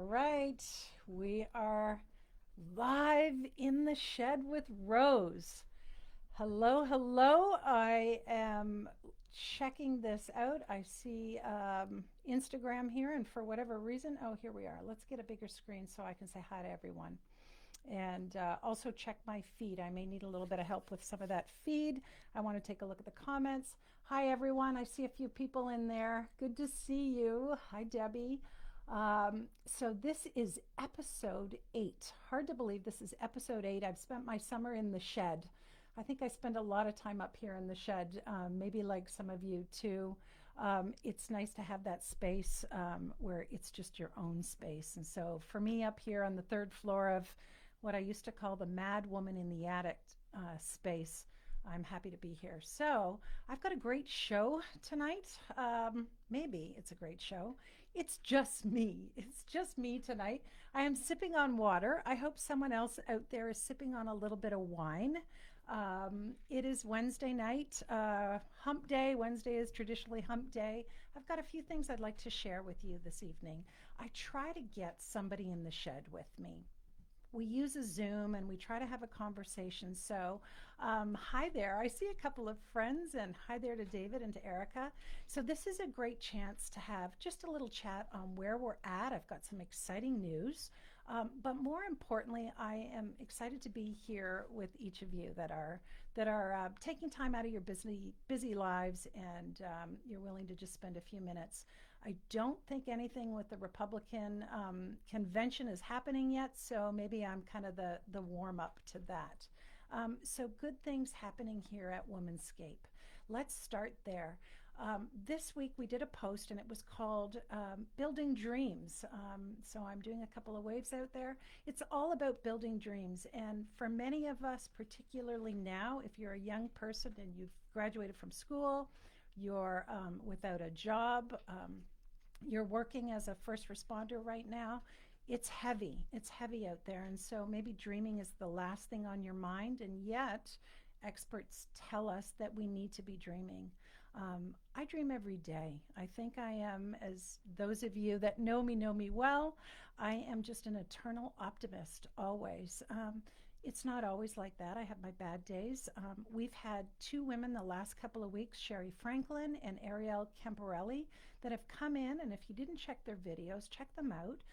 All right, we are live in the shed with Rose. Hello, hello. I am checking this out. I see Instagram here, and for whatever reason, oh, here we are. Let's get a bigger screen so I can say hi to everyone. And also check my feed. I may need a little bit of help with some of that feed. I want to take a look at the comments. Hi, everyone. I see a few people in there. Good to see you. Hi, Debbie. So this is episode 8. Hard to believe this is episode 8. I've spent my summer in the shed. I think I spend a lot of time up here in the shed, maybe like some of you too. It's nice to have that space where it's just your own space. And so for me up here on the third floor of what I used to call the mad woman in the attic space, I'm happy to be here. So I've got a great show tonight. Maybe it's a great show. It's just me. It's just me tonight. I am sipping on water. I hope someone else out there is sipping on a little bit of wine. It is Wednesday night, hump day. Wednesday is traditionally hump day. I've got a few things I'd like to share with you this evening. I try to get somebody in the shed with me. We use a Zoom and we try to have a conversation. So, hi there. I see a couple of friends, and hi there to David and to Erica. So, this is a great chance to have just a little chat on where we're at. I've got some exciting news. But more importantly, I am excited to be here with each of you that are taking time out of your busy lives, and you're willing to just spend a few minutes. I don't think anything with the Republican convention is happening yet, so maybe I'm kind of the warm up to that. So good things happening here at WomanScape. Let's start there. This week we did a post and it was called Building Dreams. So I'm doing a couple of waves out there. It's all about building dreams. And for many of us, particularly now, if you're a young person and you've graduated from school, you're without a job, you're working as a first responder right now, it's heavy. It's heavy out there. And so maybe dreaming is the last thing on your mind. And yet, experts tell us that we need to be dreaming. I dream every day. I think I am, as those of you that know me well, I am just an eternal optimist always. It's not always like that. I have my bad days. We've had two women the last couple of weeks, Sherry Franklin and Ariel Camporelli, that have come in. And if you didn't check their videos, check them out.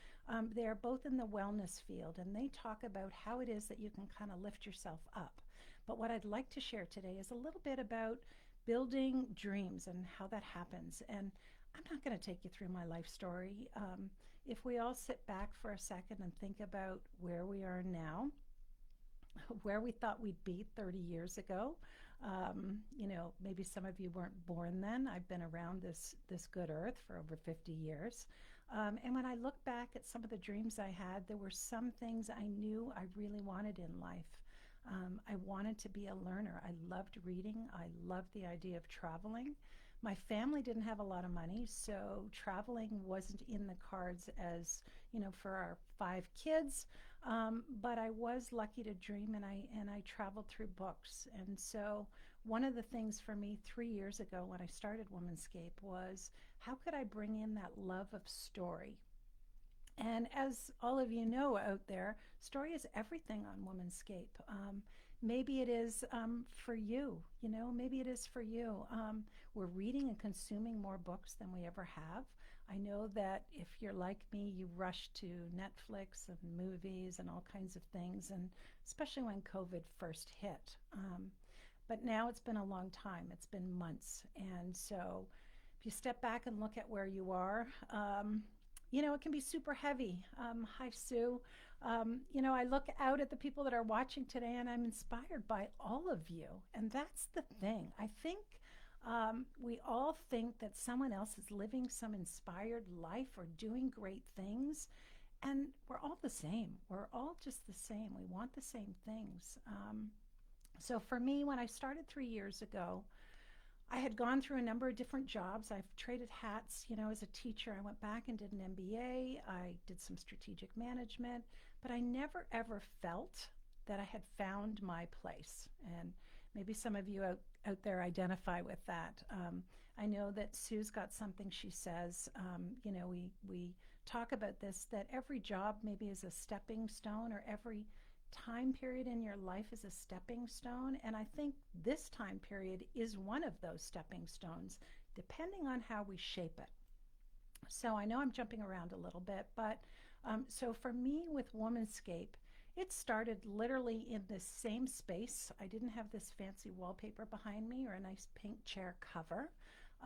They are both in the wellness field, and they talk about how it is that you can kind of lift yourself up. But what I'd like to share today is a little bit about building dreams and how that happens. And I'm not going to take you through my life story. If we all sit back for a second and think about where we are now, where we thought we'd be 30 years ago. Maybe some of you weren't born then. I've been around this good earth for over 50 years. And when I look back at some of the dreams I had, there were some things I knew I really wanted in life. I wanted to be a learner. I loved reading. I loved the idea of traveling. My family didn't have a lot of money, so traveling wasn't in the cards as, for our 5 kids. But I was lucky to dream, and I traveled through books. And so one of the things for me 3 years ago when I started WomanScape was, how could I bring in that love of story? And as all of you know out there, story is everything on WomanScape. Maybe it is for you, maybe it is for you. We're reading and consuming more books than we ever have. I know that if you're like me, you rush to Netflix and movies and all kinds of things, and especially when COVID first hit. But now it's been a long time. It's been months. And so if you step back and look at where you are, it can be super heavy. Hi, Sue. I look out at the people that are watching today, and I'm inspired by all of you. And that's the thing. I think we all think that someone else is living some inspired life or doing great things. And we're all the same. We're all just the same. We want the same things. So for me, when I started 3 years ago, I had gone through a number of different jobs. I've traded hats, as a teacher. I went back and did an MBA. I did some strategic management, but I never ever felt that I had found my place. And maybe some of you out there identify with that. I know that Sue's got something she says. We talk about this, that every job maybe is a stepping stone, or every time period in your life is a stepping stone. And I think this time period is one of those stepping stones, depending on how we shape it. So I know I'm jumping around a little bit, but so for me with WomanScape, it started literally in this same space. I didn't have this fancy wallpaper behind me or a nice pink chair cover.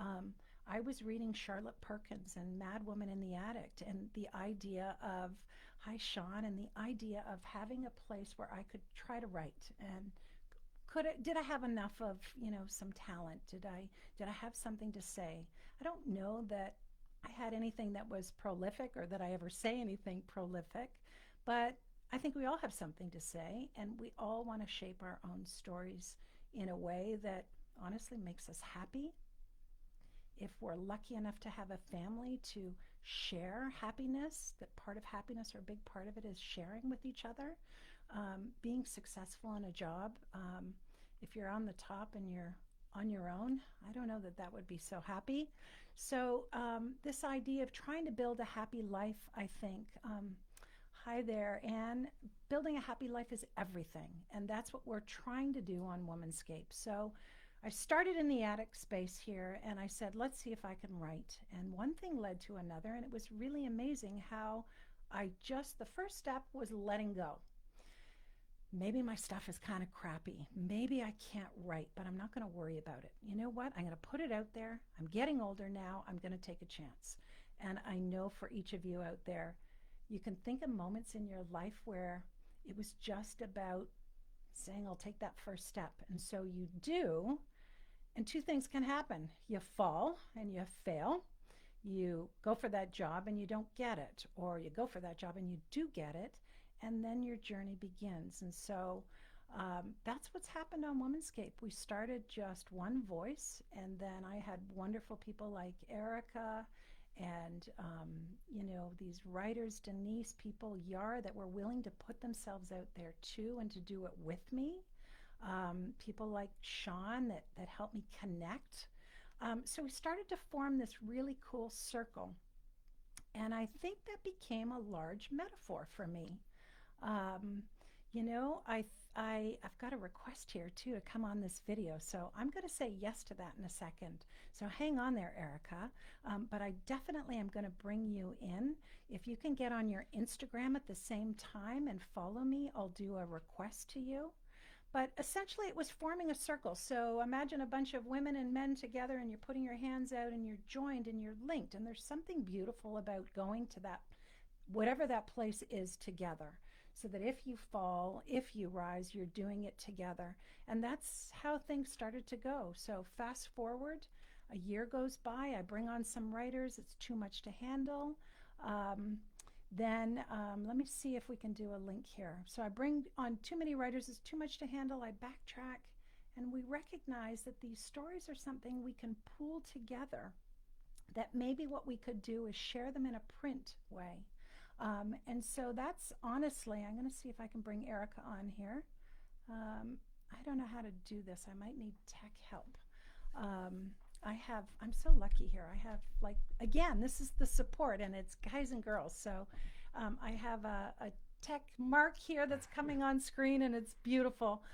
Um, I was reading Charlotte Perkins and Mad Woman in the Attic, and the idea of, hi Sean, and the idea of having a place where I could try to write. And did I have enough of, some talent? Did I have something to say? I don't know that I had anything that was prolific, or that I ever say anything prolific, but I think we all have something to say, and we all want to shape our own stories in a way that honestly makes us happy. If we're lucky enough to have a family to share happiness, that part of happiness, or a big part of it, is sharing with each other. Being successful in a job, if you're on the top and you're on your own, I don't know that that would be so happy. So this idea of trying to build a happy life, I think, hi there, Anne. Building a happy life is everything, and that's what we're trying to do on WomanScape. So I started in the attic space here, and I said, let's see if I can write. And one thing led to another, and it was really amazing how the first step was letting go. Maybe my stuff is kind of crappy. Maybe I can't write, but I'm not going to worry about it. You know what? I'm going to put it out there. I'm getting older now. I'm going to take a chance. And I know for each of you out there, you can think of moments in your life where it was just about saying, I'll take that first step. And so you do, and two things can happen. You fall and you fail. You go for that job and you don't get it, or you go for that job and you do get it, and then your journey begins. And so that's what's happened on WomanScape. We started just one voice, and then I had wonderful people like Erica and these writers, Denise, people, Yara, that were willing to put themselves out there too and to do it with me. People like Sean that helped me connect. So we started to form this really cool circle, and I think that became a large metaphor for me. Um, I've got a request here too to come on this video, so I'm going to say yes to that in a second. So hang on there, Erica. But I definitely am going to bring you in. If you can get on your Instagram at the same time and follow me, I'll do a request to you. But essentially, it was forming a circle. So imagine a bunch of women and men together, and you're putting your hands out, and you're joined, and you're linked. And there's something beautiful about going to that, whatever that place is, together. So that if you fall, if you rise, you're doing it together. And that's how things started to go. So fast forward, a year goes by, I bring on some writers, it's too much to handle. Then let me see if we can do a link here. So I bring on too many writers, it's too much to handle, I backtrack, and we recognize that these stories are something we can pool together, that maybe what we could do is share them in a print way. And so that's honestly, I'm going to see if I can bring Erica on here. I don't know how to do this. I might need tech help. I'm so lucky here. I have, like, again, this is the support, and it's guys and girls. So I have a tech Mark here that's coming on screen, and it's beautiful.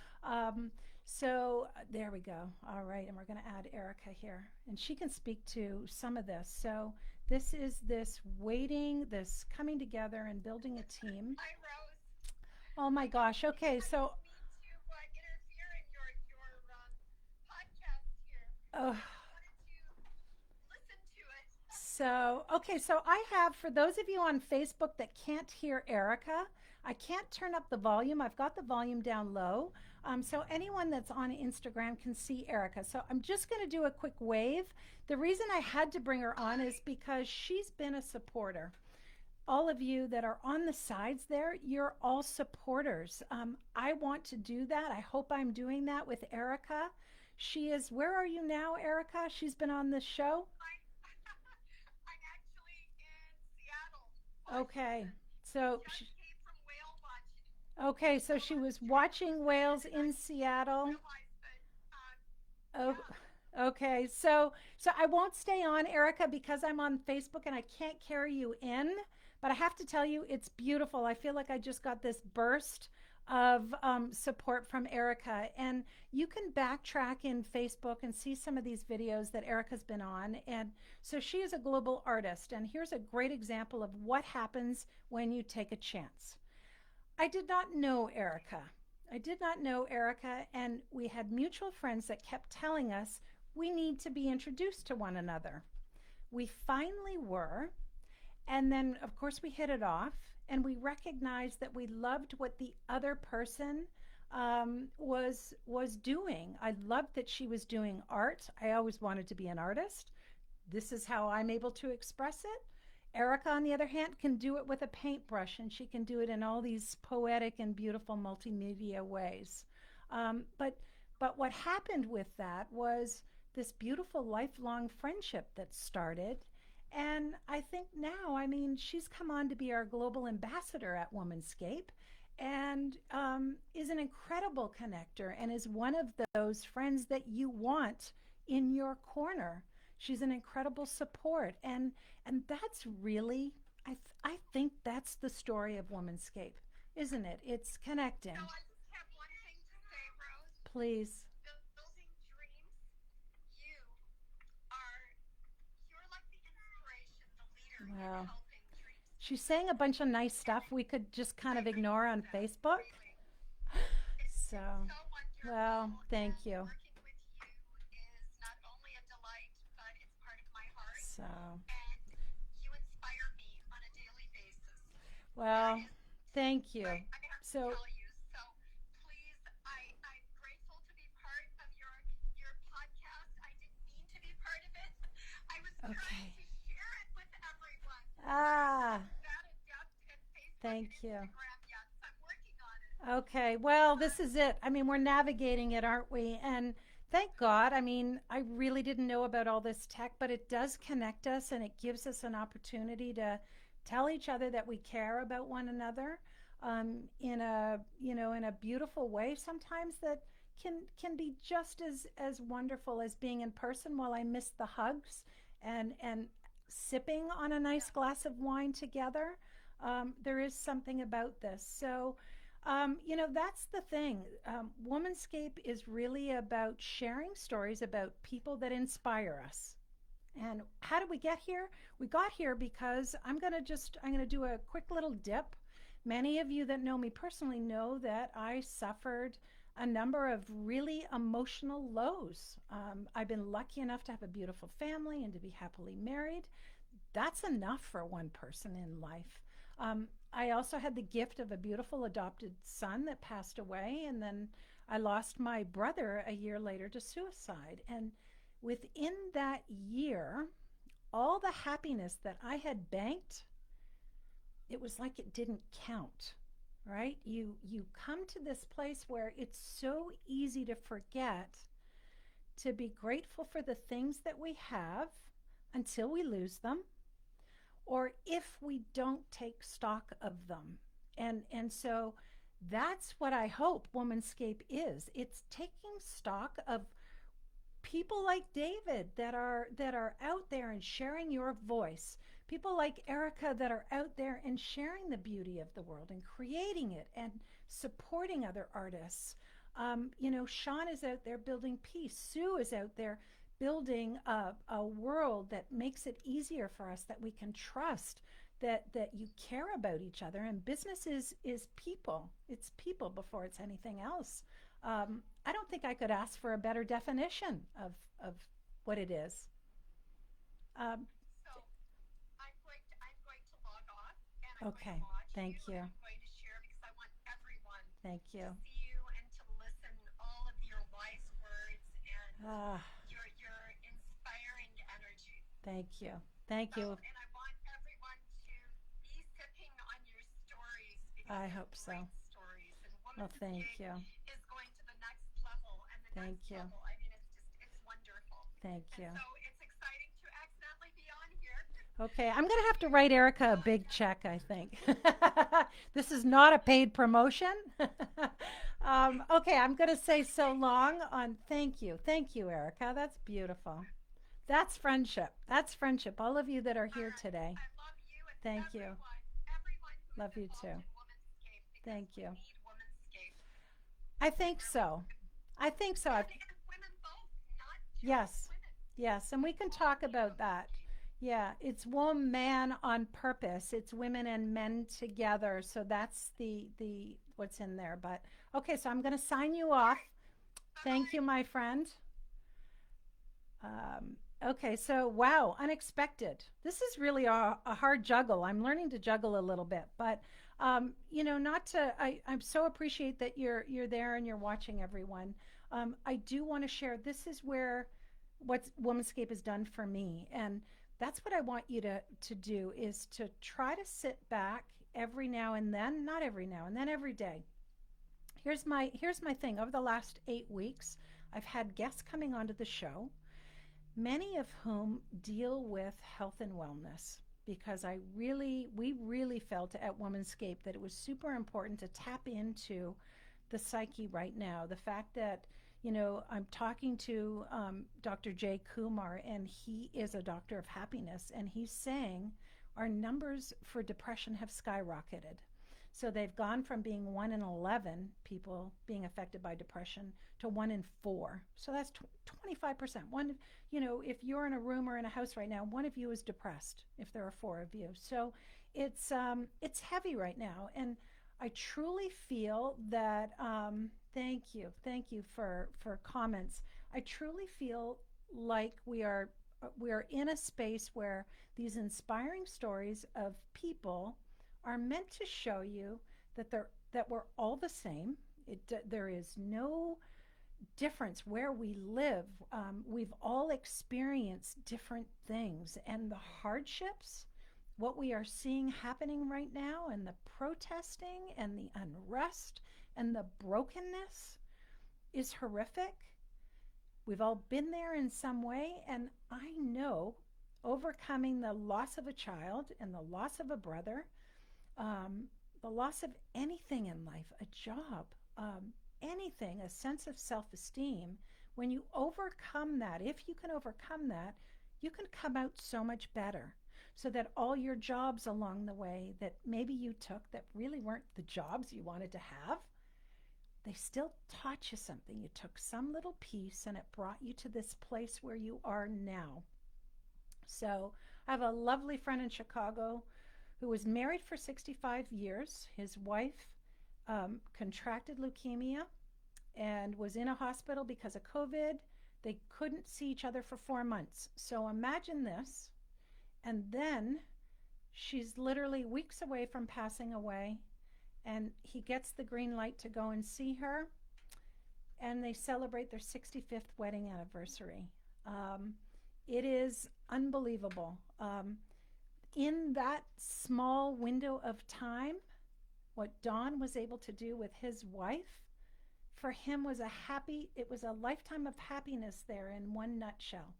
So there we go. All right, and we're going to add Erica here, and she can speak to some of this. So this is this waiting, this coming together and building a team. Hi, Rose. Oh my gosh. Okay, so Interfere in your podcast here. oh, I just wanted to listen to it. so I have, for those of you on Facebook that can't hear Erica, I can't turn up the volume. I've got the volume down low. So anyone that's on Instagram can see Erica. So I'm just going to do a quick wave. The reason I had to bring her on is because she's been a supporter. All of you that are on the sides there, you're all supporters. I want to do that. I hope I'm doing that with Erica. She is, where are you now, Erica? She's been on this show. I'm actually in Seattle. Okay. So Just came from whale watching. okay, so she was watching whales in Seattle. Oh, okay. So I won't stay on, Erica, because I'm on Facebook and I can't carry you in. But I have to tell you, it's beautiful. I feel like I just got this burst of support from Erica. And you can backtrack in Facebook and see some of these videos that Erica's been on. And so she is a global artist. And here's a great example of what happens when you take a chance. I did not know Erica. I did not know Erica, and we had mutual friends that kept telling us we need to be introduced to one another. We finally were, and then, of course, we hit it off, and we recognized that we loved what the other person was doing. I loved that she was doing art. I always wanted to be an artist. This is how I'm able to express it. Erica, on the other hand, can do it with a paintbrush, and she can do it in all these poetic and beautiful multimedia ways. But what happened with that was this beautiful lifelong friendship that started. And I think now, I mean, she's come on to be our global ambassador at WomanScape, and is an incredible connector, and is one of those friends that you want in your corner. She's an incredible support, and that's really, I think that's the story of WomanScape, isn't it? It's So connecting. I just have one thing to say, Rose. Please. Building dreams. You are you're like the inspiration, the leader in Well, helping dreams to she's be saying a built. bunch of nice And stuff we could just kind of I ignore know on that, Facebook. really. It's So, so well, wonderful, thank and you. working with you is not only a delight, but it's part of my heart. So, And you inspire me on a daily basis. There well, is, thank you. I have to So, tell you. So please, I'm grateful to be part of your podcast. I didn't mean to be part of it. I was trying okay. to share it with everyone, but I'm not Ah, that adept at Facebook thank and you. Instagram yet. So I'm working on it. Okay, well, this But is it. I mean, we're navigating it, aren't we? And thank God. I mean, I really didn't know about all this tech, but it does connect us, and it gives us an opportunity to tell each other that we care about one another, in a, in a beautiful way sometimes, that can be just as wonderful as being in person. While I miss the hugs and sipping on a nice yeah, glass of wine together, there is something about this. So, that's the thing. Womanscape is really about sharing stories about people that inspire us. And how did we get here? We got here because I'm going to do a quick little dip. Many of you that know me personally know that I suffered a number of really emotional lows. I've been lucky enough to have a beautiful family and to be happily married. That's enough for one person in life. I also had the gift of a beautiful adopted son that passed away, and then I lost my brother a year later to suicide. And within that year, all the happiness that I had banked, it was like it didn't count. Right? You come to this place where it's so easy to forget to be grateful for the things that we have until we lose them, or if we don't take stock of them. And so that's what I hope Womanscape is. It's taking stock of people like David that are out there and sharing your voice. People like Erica that are out there and sharing the beauty of the world and creating it and supporting other artists. Sean is out there building peace. Sue is out there building a world that makes it easier for us, that we can trust, that you care about each other. And business is people. It's people before it's anything else. I don't think I could ask for a better definition of what it is. Um, so I'm going to log off, and I'm going to okay, watch you, thank and you. I'm going to share because I want everyone Thank to you. see you and to listen all of your wise words and Ah, your inspiring energy. thank you. Thank So, you. and I want everyone to be sipping on your stories because I they're hope so. great stories. And Well, thank Womanscape you. is going to the next level and the Thank next you. level. I mean, it's wonderful. Thank And you. so it's exciting to accidentally be on here. Okay, I'm going to But have to write Erica a really, big check, I think. This is not a paid promotion. Okay, I'm going to say so long on thank you. Thank you, Erica. That's beautiful. That's friendship. That's friendship. All of you that are all here right. today. I love you and Thank you. everyone. Love you involved too. in WomanScape because Thank we you. need WomanScape. I We think really so. I think so. men and women both, not just Yes. women. Yes. And we We can all talk need about that. WomanScape. Yeah. It's woman on purpose. It's women and men together. So that's the what's in there. But okay, so I'm going to sign you All off. right. Bye Thank bye. you, my friend. Okay, so wow, unexpected. This is really a hard juggle. I'm learning to juggle a little bit, but not to. I so appreciate that you're there and you're watching everyone. I do want to share. This is where what Womanscape has done for me, and that's what I want you to do is to try to sit back every now and then, not every now and then, every day. Here's my thing. Over the last 8 weeks, I've had guests coming onto the show, many of whom deal with health and wellness because we really felt at Womanscape that it was super important to tap into the psyche right now. The fact that, I'm talking to Dr. Jay Kumar, and he is a doctor of happiness, and he's saying our numbers for depression have skyrocketed. So they've gone from being 1 in 11 people being affected by depression to 1 in 4. So that's 25%. If you're in a room or in a house right now, one of you is depressed if there are 4 of you. So it's heavy right now. And I truly feel that thank you for comments. I truly feel like we are in a space where these inspiring stories of people are meant to show you that we're all the same. There is no difference where we live. We've all experienced different things, and the hardships, what we are seeing happening right now, and the protesting, and the unrest, and the brokenness is horrific. We've all been there in some way, and I know overcoming the loss of a child and the loss of a brother, um, the loss of anything in life, a job, anything, a sense of self esteem, when you overcome that, if you can overcome that, you can come out so much better. So that all your jobs along the way that maybe you took that really weren't the jobs you wanted to have, they still taught you something. You took some little piece and it brought you to this place where you are now. So I have a lovely friend in Chicago who was married for 65 years. His wife contracted leukemia and was in a hospital because of COVID. They couldn't see each other for 4 months. So imagine this. And then she's literally weeks away from passing away. And he gets the green light to go and see her. And they celebrate their 65th wedding anniversary. Um, it is unbelievable. In that small window of time, what Don was able to do with his wife for him was it was a lifetime of happiness there in one nutshell.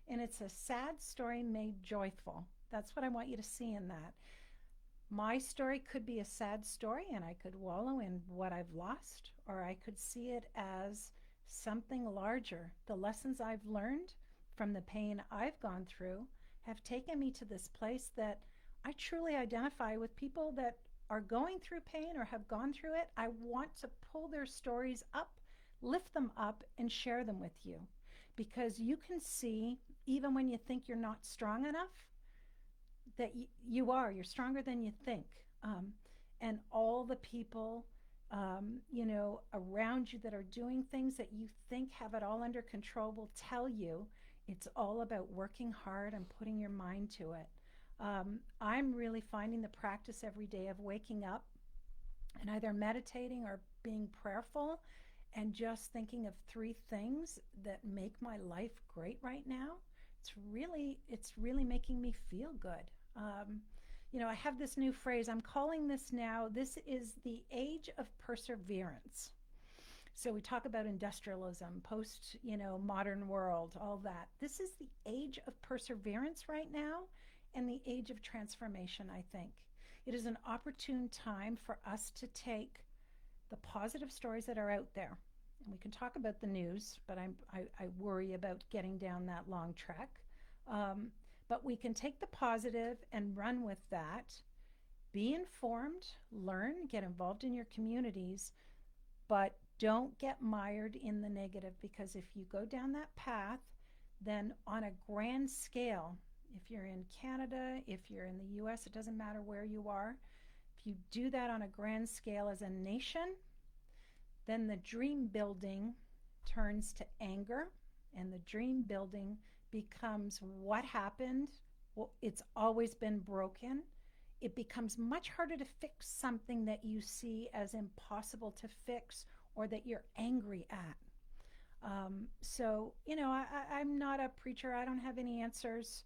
And it's a sad story made joyful. That's what I want you to see in that. My story could be a sad story and I could wallow in what I've lost, or I could see it as something larger. The lessons I've learned from the pain I've gone through have taken me to this place that I truly identify with people that are going through pain or have gone through it. I want to pull their stories up, lift them up, and share them with you because you can see, even when you think you're not strong enough, that you are. You're stronger than you think. And all the people, around you that are doing things that you think have it all under control will tell you it's all about working hard and putting your mind to it. I'm really finding the practice every day of waking up and either meditating or being prayerful and just thinking of 3 things that make my life great right now. It's really making me feel good. I have this new phrase. I'm calling this now, this is the age of perseverance. So we talk about industrialism, post, modern world, all that. This is the age of perseverance right now and the age of transformation, I think. It is an opportune time for us to take the positive stories that are out there. And we can talk about the news, but I worry about getting down that long trek. But we can take the positive and run with that be informed, learn, get involved in your communities, but don't get mired in the negative, because if you go down that path, then on a grand scale, if you're in Canada, if you're in the US, it doesn't matter where you are, if you do that on a grand scale as a nation, then the dream building turns to anger, and the dream building becomes what happened. Well, it's always been broken. It becomes much harder to fix something that you see as impossible to fix or that you're angry at. I'm not a preacher. I don't have any answers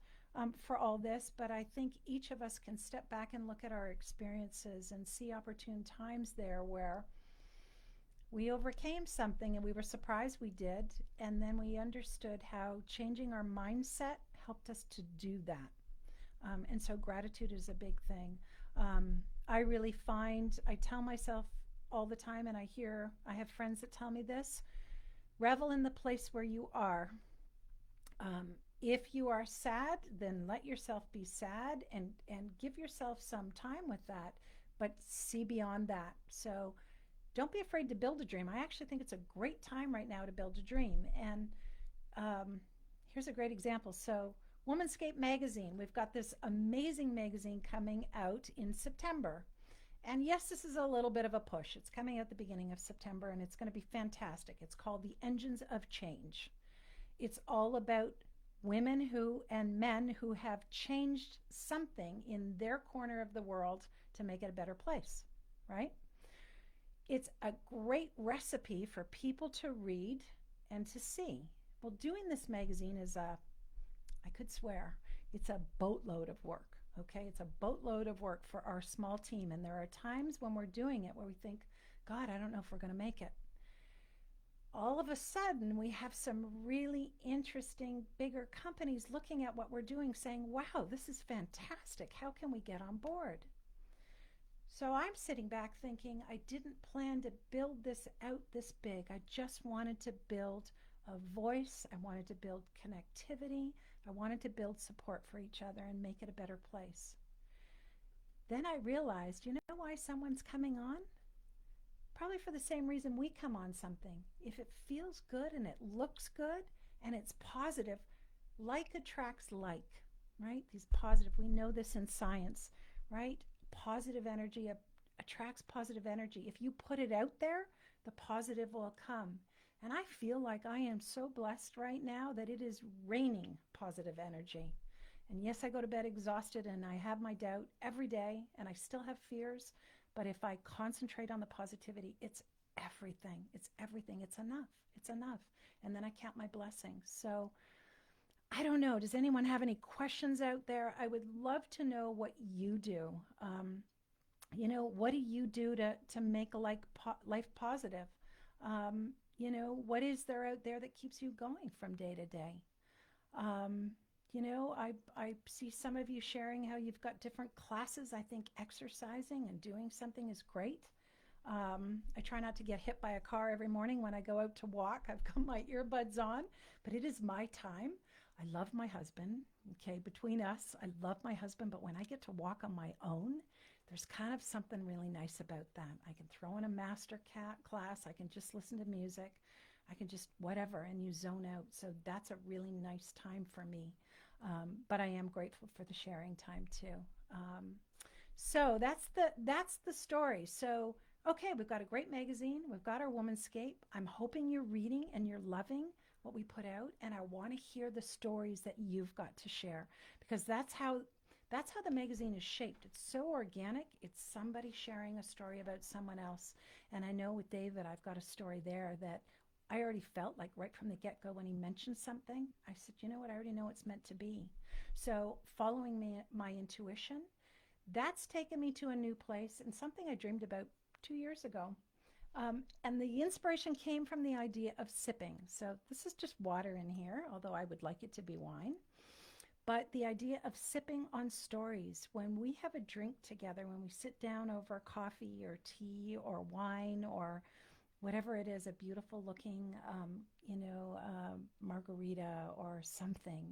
for all this, but I think each of us can step back and look at our experiences and see opportune times there where we overcame something and we were surprised we did. And then we understood how changing our mindset helped us to do that. And so gratitude is a big thing. I really find, I tell myself all the time, and I have friends that tell me this: revel in the place where you are. If you are sad, then let yourself be sad, and give yourself some time with that, but see beyond that. So don't be afraid to build a dream. I actually think it's a great time right now to build a dream. And um, here's a great example. So, WomanScape magazine, we've got this amazing magazine coming out in September. And yes, this is a little bit of a push. It's coming out the beginning of September, and it's going to be fantastic. It's called The Engines of Change. It's all about women who and men who have changed something in their corner of the world to make it a better place, right? It's a great recipe for people to read and to see. Well, doing this magazine is I could swear, it's a boatload of work. Okay, it's a boatload of work for our small team. And there are times when we're doing it where we think, God, I don't know if we're going to make it. All of a sudden, we have some really interesting, bigger companies looking at what we're doing, saying, wow, this is fantastic. How can we get on board? So I'm sitting back thinking, I didn't plan to build this out this big. I just wanted to build a voice. I wanted to build connectivity. I wanted to build support for each other and make it a better place. Then I realized, you know why someone's coming on? Probably for the same reason we come on something. If it feels good and it looks good and it's positive, like attracts like, right? These positive, we know this in science, right? Positive energy attracts positive energy. If you put it out there, the positive will come. And I feel like I am so blessed right now that it is raining positive energy. And yes, I go to bed exhausted and I have my doubt every day and I still have fears. But if I concentrate on the positivity, it's everything. It's everything. It's enough. It's enough. And then I count my blessings. So I don't know. Does anyone have any questions out there? I would love to know what you do. What do you do to make a life positive? What is there out there that keeps you going from day to day? I see some of you sharing how you've got different classes. I think exercising and doing something is great. I try not to get hit by a car every morning when I go out to walk. I've got my earbuds on, but it is my time. I love my husband. Okay, between us, I love my husband, but when I get to walk on my own, there's kind of something really nice about that. I can throw in a master cat class. I can just listen to music. I can just whatever, and you zone out. So that's a really nice time for me. But I am grateful for the sharing time too. So that's the story. So okay, we've got a great magazine. We've got our WomanScape. I'm hoping you're reading and you're loving what we put out, and I want to hear the stories that you've got to share, because that's how the magazine is shaped. It's so organic. It's somebody sharing a story about someone else. And I know with David, I've got a story there that I already felt like right from the get-go when he mentioned something, I said, you know what, I already know it's meant to be. So following my intuition, that's taken me to a new place and something I dreamed about 2 years ago. And the inspiration came from the idea of sipping. So this is just water in here, although I would like it to be wine. But the idea of sipping on stories, when we have a drink together, when we sit down over coffee or tea or wine or whatever it is, a beautiful looking, margarita or something,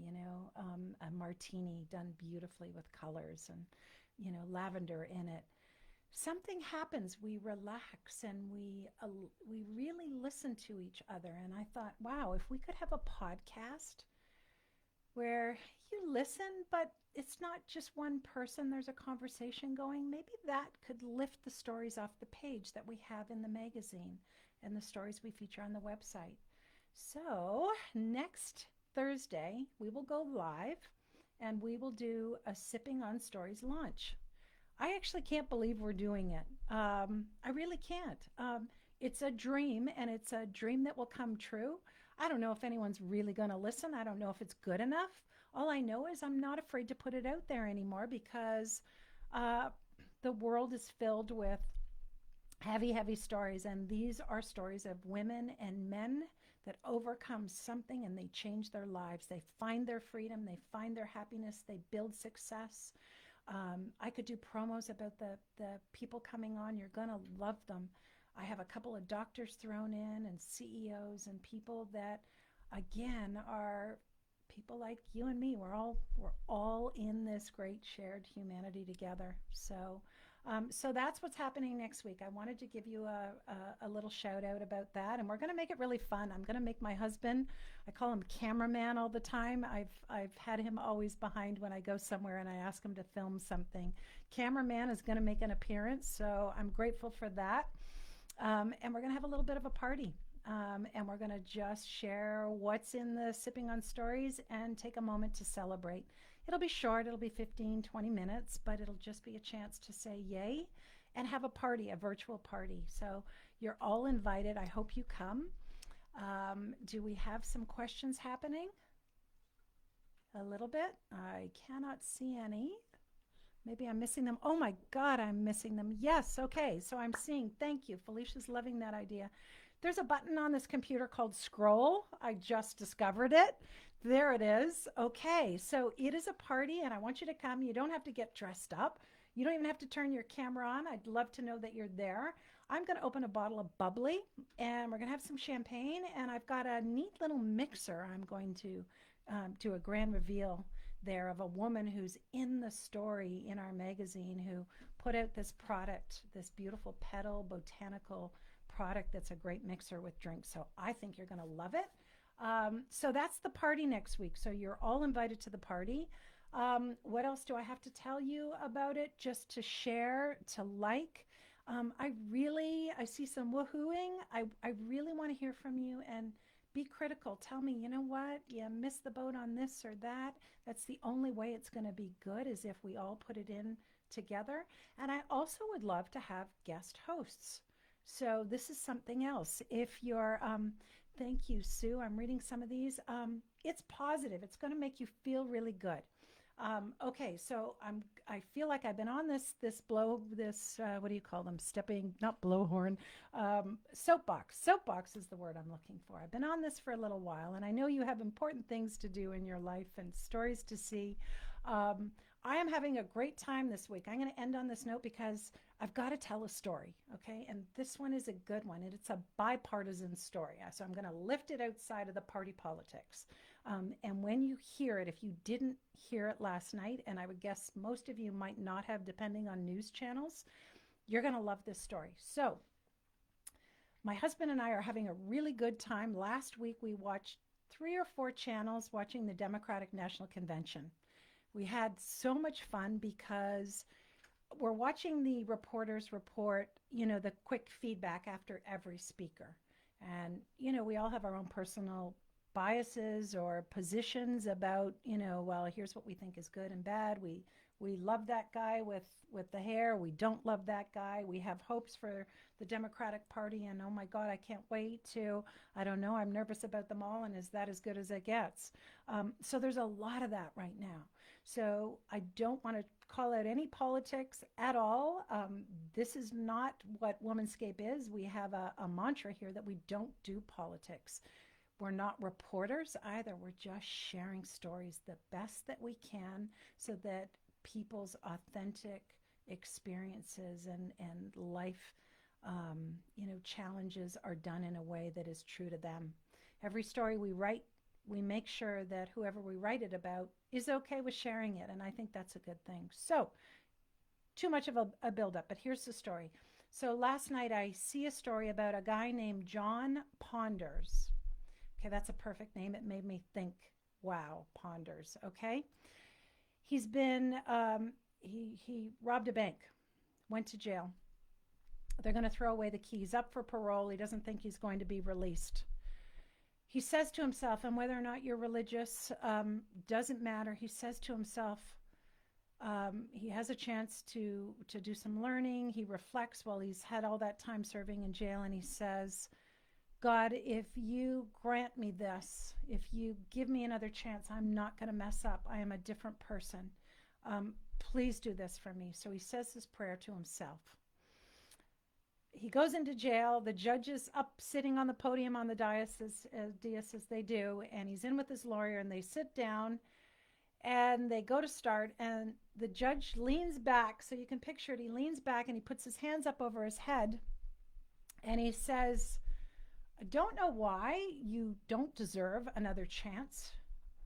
a martini done beautifully with colors and lavender in it, something happens. We relax and we really listen to each other. And I thought, wow, if we could have a podcast where you listen, but it's not just one person, there's a conversation going, maybe that could lift the stories off the page that we have in the magazine and the stories we feature on the website. So, next Thursday, we will go live and we will do a Sipping on Stories launch. I actually can't believe we're doing it. I really can't. It's a dream, and it's a dream that will come true. I don't know if anyone's really going to listen. I don't know if it's good enough. All I know is I'm not afraid to put it out there anymore because uh, the world is filled with heavy, heavy stories. And these are stories of women and men that overcome something and they change their lives. They find their freedom, they find their happiness, they build success. I could do promos about the people coming on. You're going to love them. I have a couple of doctors thrown in and CEOs and people that, again, are people like you and me. We're all in this great shared humanity together. So that's what's happening next week. I wanted to give you a little shout out about that, and we're going to make it really fun. I'm going to make my husband, I call him cameraman all the time. I've had him always behind when I go somewhere and I ask him to film something. Cameraman is going to make an appearance, so I'm grateful for that. And we're going to have a little bit of a party. And we're going to just share what's in the Sipping on Stories and take a moment to celebrate. It'll be short, it'll be 15, 20 minutes, but it'll just be a chance to say yay and have a party, a virtual party. So you're all invited. I hope you come. Do we have some questions happening? A little bit. I cannot see any. Maybe I'm missing them. Oh my God, I'm missing them. Yes, okay. So I'm seeing, thank you. Felicia's loving that idea. There's a button on this computer called scroll. I just discovered it. There it is. Okay, so it is a party and I want you to come. You don't have to get dressed up. You don't even have to turn your camera on. I'd love to know that you're there. I'm going to open a bottle of bubbly and we're going to have some champagne. And I've got a neat little mixer. I'm going to do a grand reveal there of a woman who's in the story in our magazine who put out this product, this beautiful petal botanical product that's a great mixer with drinks. So I think you're going to love it. So that's the party next week. So you're all invited to the party. What else do I have to tell you about it? Just to share, to like. I see some woohooing. I really want to hear from you and be critical. Tell me, you know what? You missed the boat on this or that. That's the only way it's going to be good is if we all put it in together. And I also would love to have guest hosts. So this is something else. If you're, thank you, Sue. I'm reading some of these. It's positive. It's going to make you feel really good. Okay, so I feel like I've been on this what do you call them? Stepping, not blowhorn, soapbox. Soapbox is the word I'm looking for. I've been on this for a little while, and I know you have important things to do in your life and stories to see. I am having a great time this week. I'm going to end on this note because I've got to tell a story, okay? And this one is a good one, and it's a bipartisan story. So I'm going to lift it outside of the party politics. And when you hear it, if you didn't hear it last night, and I would guess most of you might not have, depending on news channels, you're going to love this story. So my husband and I are having a really good time. Last week, we watched 3 or 4 channels watching the Democratic National Convention. We had so much fun because we're watching the reporters report, the quick feedback after every speaker. And, we all have our own personal biases or positions about, well, here's what we think is good and bad. We love that guy with the hair. We don't love that guy. We have hopes for the Democratic Party, and oh my God, I can't wait to, I don't know, I'm nervous about them all, and is that as good as it gets? So there's a lot of that right now. So I don't want to call out any politics at all. This is not what WomanScape is. We have a mantra here that we don't do politics. We're not reporters either. We're just sharing stories the best that we can so that people's authentic experiences and life challenges are done in a way that is true to them. Every story we write, we make sure that whoever we write it about is okay with sharing it, and I think that's a good thing. So too much of a buildup, but here's the story. So last night I see a story about a guy named John Ponders. Okay, that's a perfect name. It made me think, wow, Ponders. Okay, he's been he robbed a bank, went to jail. They're going to throw away the keys, up for parole. He doesn't think he's going to be released. He says to himself, and whether or not you're religious doesn't matter. He says to himself, he has a chance to do some learning. He reflects while he's had all that time serving in jail, and he says, God, if you grant me this, if you give me another chance, I'm not going to mess up. I am a different person. Please do this for me. So he says this prayer to himself. He goes into jail. The judge is up sitting on the podium on the dais as they do, and he's in with his lawyer, and they sit down and they go to start, and the judge leans back. So you can picture it. He leans back and he puts his hands up over his head, and he says, I don't know why you don't deserve another chance,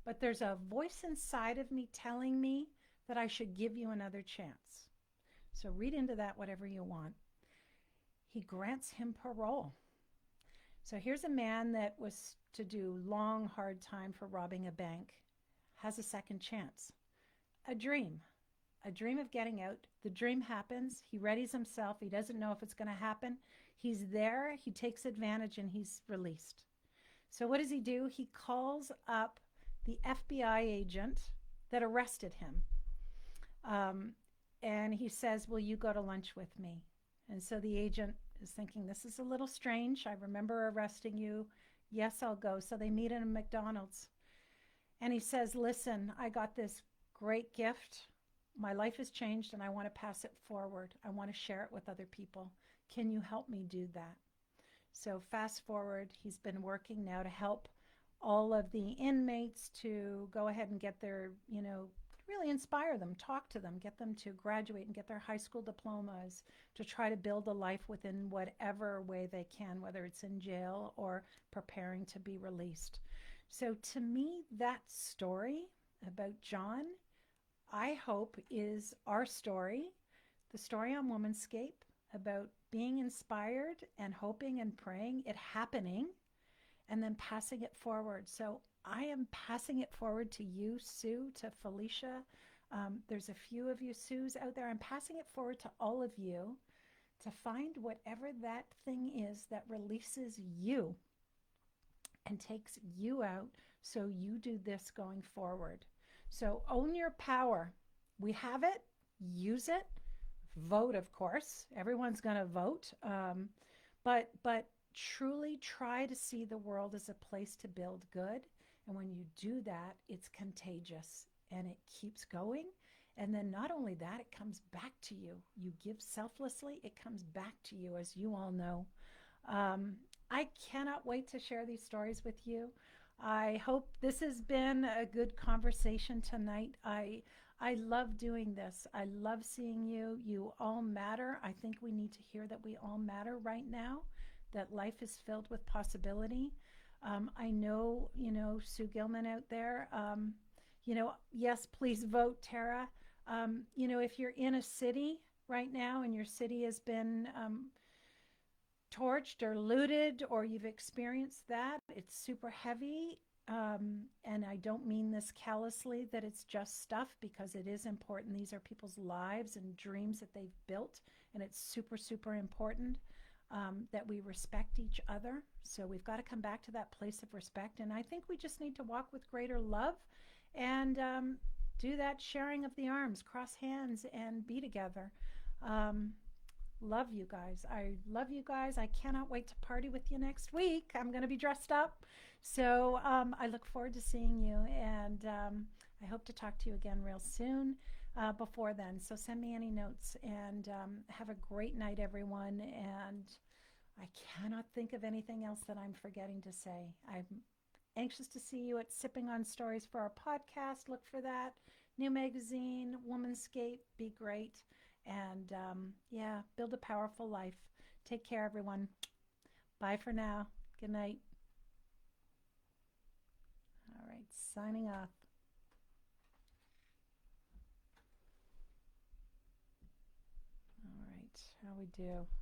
but there's a voice inside of me telling me that I should give you another chance. So read into that whatever you want. He grants him parole. So here's a man that was to do long, hard time for robbing a bank, has a second chance. A dream of getting out. The dream happens. He readies himself. He doesn't know if it's going to happen. He's there. He takes advantage and he's released. So what does he do? He calls up the FBI agent that arrested him. And he says, will you go to lunch with me? And so the agent is thinking, this is a little strange. I remember arresting you. Yes, I'll go. So they meet in a McDonald's. And he says, listen, I got this great gift. My life has changed and I want to pass it forward. I want to share it with other people. Can you help me do that? So fast forward, he's been working now to help all of the inmates to go ahead and get their, really inspire them, talk to them, get them to graduate and get their high school diplomas, to try to build a life within whatever way they can, whether it's in jail or preparing to be released. So to me, that story about John, I hope, is our story, the story on WomanScape, about being inspired and hoping and praying, it happening, and then passing it forward. So I am passing it forward to you, Sue, to Felicia. There's a few of you Sues out there. I'm passing it forward to all of you to find whatever that thing is that releases you and takes you out so you do this going forward. So own your power. We have it. Use it. Vote, of course. Everyone's going to vote. But truly try to see the world as a place to build good. And when you do that, it's contagious and it keeps going. And then not only that, it comes back to you. You give selflessly, it comes back to you, as you all know. I cannot wait to share these stories with you. I hope this has been a good conversation tonight. I love doing this. I love seeing you. You all matter. I think we need to hear that we all matter right now, that life is filled with possibility. I know, Sue Gilman out there, yes, please vote, Tara. If you're in a city right now and your city has been torched or looted, or you've experienced that, it's super heavy. And I don't mean this callously, that it's just stuff, because it is important. These are people's lives and dreams that they've built, and it's super, super important that we respect each other. So we've got to come back to that place of respect. And I think we just need to walk with greater love and do that sharing of the arms, cross hands, and be together. Love you guys. I love you guys. I cannot wait to party with you next week. I'm going to be dressed up. So I look forward to seeing you. And I hope to talk to you again real soon before then. So send me any notes, and have a great night, everyone. And I cannot think of anything else that I'm forgetting to say. I'm anxious to see you at Sipping on Stories for our podcast. Look for that. New magazine, WomanScape. Be great. And build a powerful life. Take care, everyone. Bye for now. Good night. All right, signing off. we do.